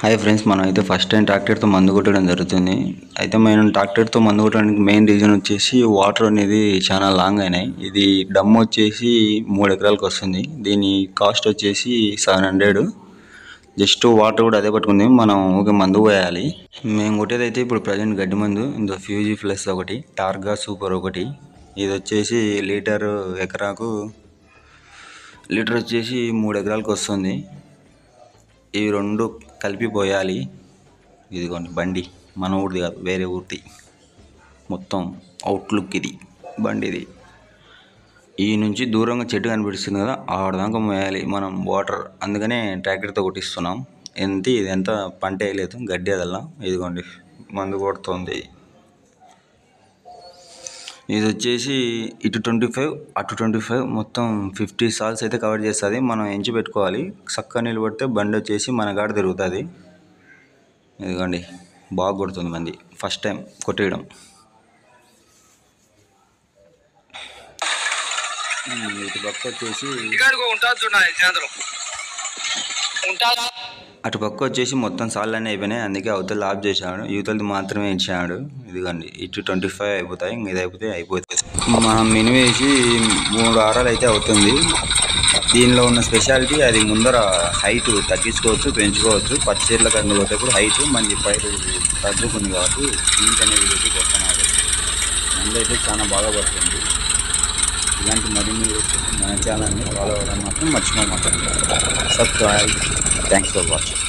Hi friends, మనం అయితే first time ట్రాక్టర్తో మందు కొట్టడం జరుగుతుంది. అయితే మనం ట్రాక్టర్తో మందు కొట్టడానికి మెయిన్ రీజన్ వచ్చేసి వాటర్ అనేది చాలా లాంగ్ అయినాయి. ఇది డమ్ వచ్చేసి 3 ఎకరాలకు వస్తుంది. దీని కాస్ట్ వచ్చేసి 700. జస్ట్ వాటర్ కూడా అదే పట్టుకుంది, మనం ఒక మందు పోయాలి. మేము కొట్టేది అయితే ఇప్పుడు ప్రజెంట్ గడ్డి మందు. ఇందులో ఫ్యూజీ ప్లస్ ఒకటి, టార్గా సూపర్ ఒకటి. ఇది వచ్చేసి ఎకరాకు లీటర్ వచ్చేసి 3 ఎకరాలకు వస్తుంది. ఇవి రెండు కలిపి పోయాలి. ఇదిగోండి బండి, మన ఊరిది కాదు, వేరే ఊరిది. మొత్తం అవుట్లుక్ ఇది బండిది. ఈ నుంచి దూరంగా చెట్టు కనిపిస్తుంది కదా, ఆడదాకా మోయాలి మనం వాటర్. అందుకనే ట్రాక్టర్తో కొట్టిస్తున్నాం. ఇది ఎంత పంట వేయలేదు, గడ్డి అదల్లా. ఇదిగోండి మందు కొడుతుంది. ఇది వచ్చేసి ఇటు 25 అటు 25 మొత్తం 50 సాల్స్ అయితే కవర్ చేస్తుంది. మనం ఎంచి పెట్టుకోవాలి. చక్కగా నిలబడితే బండి వచ్చేసి మన కాడ తిరుగుతుంది. ఇదిగోండి బాగా కొడుతుంది మంది, ఫస్ట్ టైం కొట్టేయడం. ఇటు పక్క వచ్చేసి అటు పక్క వచ్చేసి మొత్తం సార్లు అన్నీ అయిపోయినాయి. అందుకే అవతల ఆఫ్ చేశాడు, యువతలది మాత్రమే ఇచ్చాడు. ఇదిగోండి ఇటు 25 అయిపోతాయి, ఇంక ఇది అయిపోతుంది. మనం మినివేసి 3 వారాలు అయితే అవుతుంది. దీనిలో ఉన్న స్పెషాలిటీ అది ముందర హైట్ తగ్గించుకోవచ్చు, పెంచుకోవచ్చు. పచ్చేర్ల కందులు కొట్టేప్పుడు హైట్ మంచి పైరు తగ్గుతుంది కాబట్టి ఇంక అనేది పెట్టి కొడుతున్నాడు. అందులో చాలా బాగా పడుతుంది. ఇలాంటి మరిన్ని మన ఛానల్ని ఫాలో అవ్వడం మాత్రం మర్చిపోమాకండి. సబ్స్క్రైబ్. Thanks for watching.